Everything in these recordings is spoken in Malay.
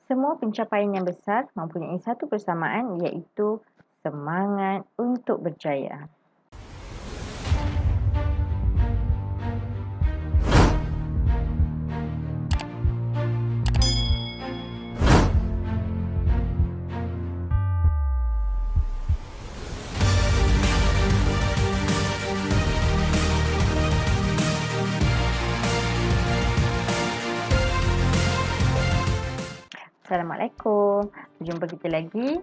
Semua pencapaian yang besar mempunyai satu persamaan, iaitu semangat untuk berjaya. Assalamualaikum. Berjumpa kita lagi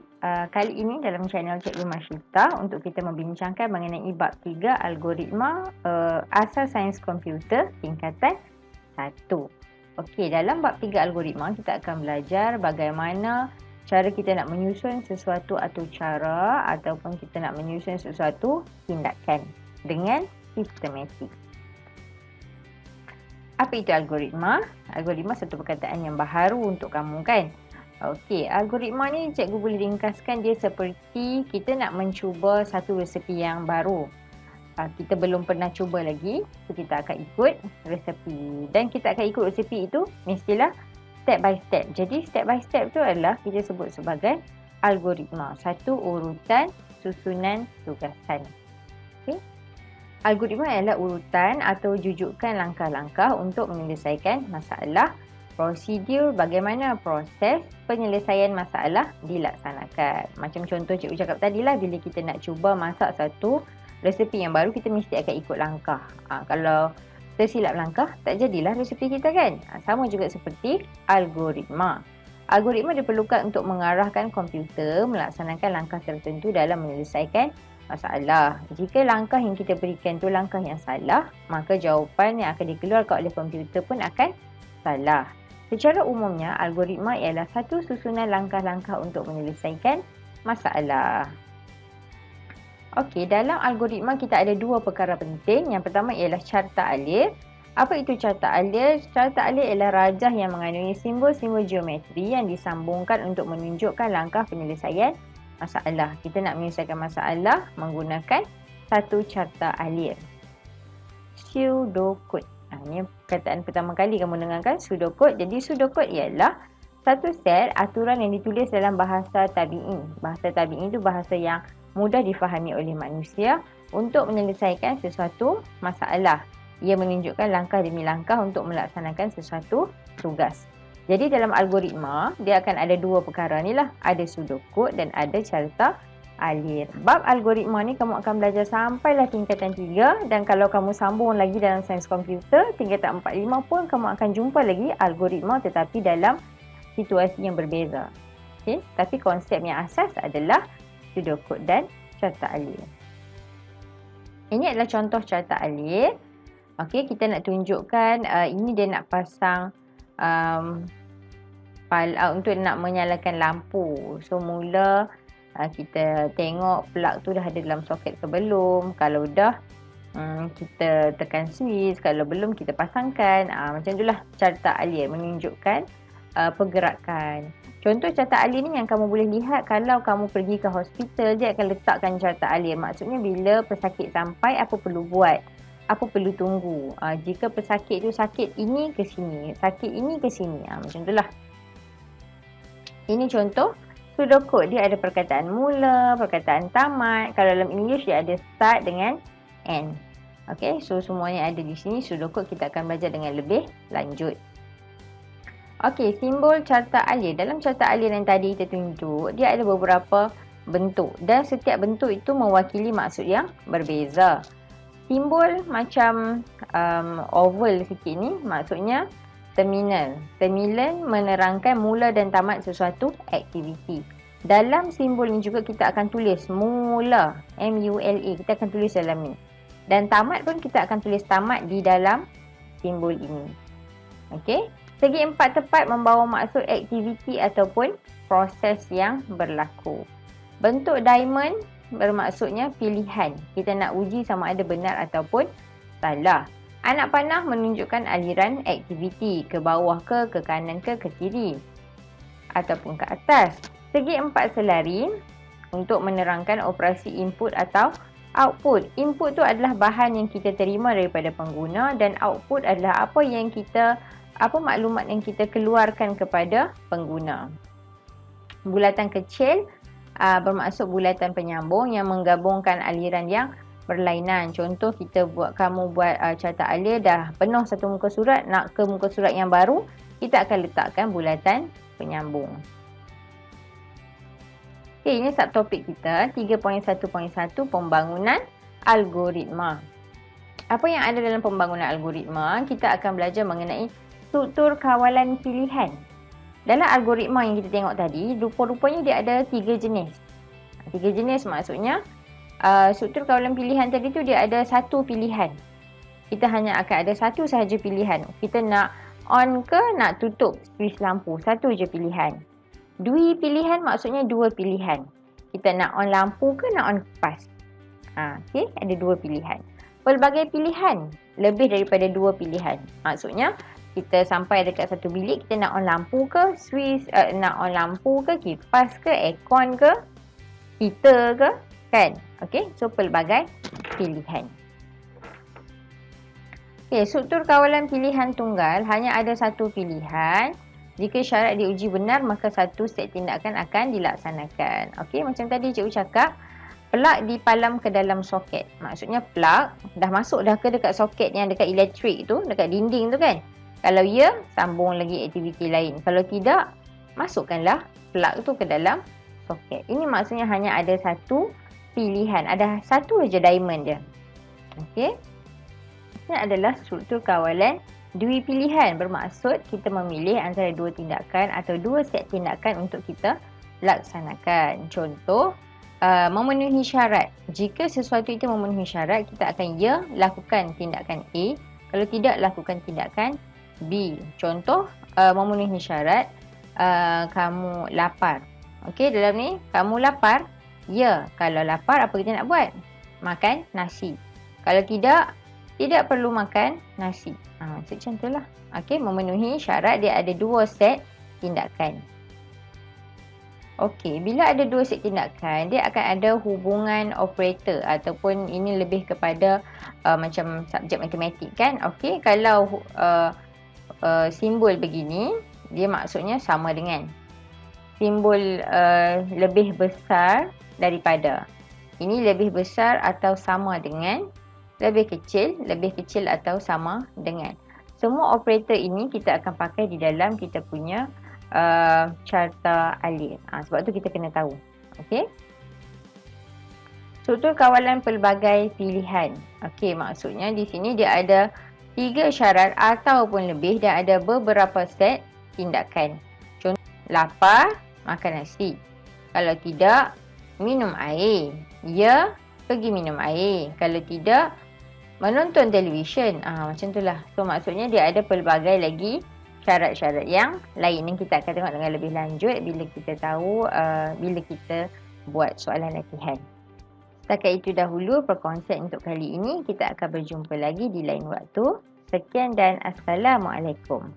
kali ini dalam channel Cikgu Masyita untuk kita membincangkan mengenai bab 3 algoritma asal sains komputer tingkatan 1. Okey, dalam bab 3 algoritma kita akan belajar bagaimana cara kita nak menyusun sesuatu atau cara ataupun kita nak menyusun sesuatu tindakan dengan sistematik. Apa itu algoritma? Algoritma satu perkataan yang baharu untuk kamu kan? Okey, algoritma ni cikgu boleh ringkaskan dia seperti kita nak mencuba satu resepi yang baru. Kita belum pernah cuba lagi, so kita akan ikut resepi. Dan kita akan ikut resepi itu mestilah step by step. Jadi step by step tu adalah kita sebut sebagai algoritma. Satu urutan susunan tugasan. Okey. Algoritma adalah urutan atau jujukan langkah-langkah untuk menyelesaikan masalah, prosedur bagaimana proses penyelesaian masalah dilaksanakan. Macam contoh cikgu cakap tadi lah, bila kita nak cuba masak satu resepi yang baru, kita mesti akan ikut langkah. Kalau tersilap langkah, tak jadilah resepi kita kan. Sama juga seperti algoritma. Algoritma diperlukan untuk mengarahkan komputer melaksanakan langkah tertentu dalam menyelesaikan masalah. Jika langkah yang kita berikan tu langkah yang salah, maka jawapan yang akan dikeluarkan oleh komputer pun akan salah. Secara umumnya, algoritma ialah satu susunan langkah-langkah untuk menyelesaikan masalah. Okey, dalam algoritma kita ada dua perkara penting. Yang pertama ialah carta alir. Apa itu carta alir? Carta alir ialah rajah yang mengandungi simbol-simbol geometri yang disambungkan untuk menunjukkan langkah penyelesaian masalah. Kita nak menyelesaikan masalah menggunakan satu carta alir. Pseudocode. Ini perkataan pertama kali kamu dengarkan, pseudocode. Jadi pseudocode ialah satu set aturan yang ditulis dalam bahasa tabi'i. Bahasa tabi'i itu bahasa yang mudah difahami oleh manusia untuk menyelesaikan sesuatu masalah. Ia menunjukkan langkah demi langkah untuk melaksanakan sesuatu tugas. Jadi dalam algoritma, dia akan ada dua perkara ni lah. Ada pseudocode dan ada carta alir. Bab algoritma ni kamu akan belajar sampailah tingkatan 3. Dan kalau kamu sambung lagi dalam sains komputer, tingkatan 4, 5 pun kamu akan jumpa lagi algoritma tetapi dalam situasi yang berbeza. Okay? Tapi konsep yang asas adalah pseudocode dan carta alir. Ini adalah contoh carta alir. Okay, kita nak tunjukkan ini dia nak pasang untuk nak menyalakan lampu. So mula kita tengok plug tu dah ada dalam soket ke belum. Kalau dah, kita tekan switch. Kalau belum, kita pasangkan. Macam itulah carta alir menunjukkan pergerakan. Contoh carta alir ni yang kamu boleh lihat kalau kamu pergi ke hospital, dia akan letakkan carta alir. Maksudnya bila pesakit sampai, apa perlu buat, apa perlu tunggu. Jika pesakit tu sakit ini ke sini, sakit ini ke sini. Macam itulah. Ini contoh pseudocode. Dia ada perkataan mula, perkataan tamat. Kalau dalam English dia ada start dengan end. Okay, so semuanya ada di sini. Pseudocode kita akan belajar dengan lebih lanjut. Okay, simbol carta alir. Dalam carta alir yang tadi kita tunjuk, dia ada beberapa bentuk. Dan setiap bentuk itu mewakili maksud yang berbeza. Simbol macam oval sikit ni, maksudnya terminal. Terminal menerangkan mula dan tamat sesuatu aktiviti. Dalam simbol ni juga kita akan tulis mula, M-U-L-A. Kita akan tulis dalam ni. Dan tamat pun kita akan tulis tamat di dalam simbol ini. Okey. Segi empat tepat membawa maksud aktiviti ataupun proses yang berlaku. Bentuk diamond bermaksudnya pilihan. Kita nak uji sama ada benar ataupun salah. Anak panah menunjukkan aliran aktiviti ke bawah ke kanan ke kiri ataupun ke atas. Segi empat selari untuk menerangkan operasi input atau output. Input tu adalah bahan yang kita terima daripada pengguna dan output adalah apa yang kita apa maklumat yang kita keluarkan kepada pengguna. Bulatan kecil bermaksud bulatan penyambung yang menggabungkan aliran yang berlainan. Contoh kamu buat carta alia dah penuh satu muka surat, nak ke muka surat yang baru, kita akan letakkan bulatan penyambung. Okey, ini subtopik kita 3.1.1 pembangunan algoritma. Apa yang ada dalam pembangunan algoritma? Kita akan belajar mengenai struktur kawalan pilihan. Dalam algoritma yang kita tengok tadi, rupa-rupanya dia ada 3 jenis. 3 jenis maksudnya struktur kawalan pilihan tadi tu dia ada satu pilihan. Kita hanya akan ada satu sahaja pilihan. Kita nak on ke nak tutup switch lampu, satu je pilihan. Dui pilihan maksudnya dua pilihan. Kita nak on lampu ke nak on kipas. Okey, ada dua pilihan. Pelbagai pilihan, lebih daripada dua pilihan. Maksudnya kita sampai dekat satu bilik, kita nak on lampu ke switch, nak on lampu ke kipas ke aircon ke heater ke, kan? Okey, so pelbagai pilihan. Okey, struktur kawalan pilihan tunggal hanya ada satu pilihan. Jika syarat diuji benar, maka satu set tindakan akan dilaksanakan. Okey, macam tadi cikgu cakap, plug dipalam ke dalam soket. Maksudnya plug dah masuk dah ke dekat soket yang dekat elektrik tu, dekat dinding tu kan. Kalau ya, sambung lagi aktiviti lain. Kalau tidak, masukkanlah plug tu ke dalam soket. Ini maksudnya hanya ada satu pilihan. Ada satu aja diamond dia. Okey. Ini adalah struktur kawalan dui pilihan. Bermaksud kita memilih antara dua tindakan atau dua set tindakan untuk kita laksanakan. Contoh, memenuhi syarat. Jika sesuatu itu memenuhi syarat, kita akan lakukan tindakan A. Kalau tidak, lakukan tindakan B. Contoh, memenuhi syarat, kamu lapar. Okey, dalam ni, kamu lapar. Ya, kalau lapar, apa kita nak buat? Makan nasi. Kalau tidak perlu makan nasi. Macam tu lah. Okey, memenuhi syarat, dia ada dua set tindakan. Okey, bila ada dua set tindakan, dia akan ada hubungan operator ataupun ini lebih kepada macam subjek matematik kan. Okey, kalau simbol begini, dia maksudnya sama dengan. Simbol lebih besar daripada. Ini lebih besar atau sama dengan, lebih kecil atau sama dengan. Semua operator ini kita akan pakai di dalam kita punya carta alia. Sebab tu kita kena tahu. Okey. Struktur kawalan pelbagai pilihan. Okey, maksudnya di sini dia ada 3 syarat ataupun lebih dan ada beberapa set tindakan. Contoh, lapar, makan nasi. Kalau tidak, minum air. Ya, pergi minum air. Kalau tidak, menonton televisyen. Macam itulah. So maksudnya dia ada pelbagai lagi syarat-syarat yang lain yang kita akan tengok dengan lebih lanjut bila kita tahu, bila kita buat soalan latihan. Setakat itu dahulu perkongsian untuk kali ini. Kita akan berjumpa lagi di lain waktu. Sekian dan Assalamualaikum.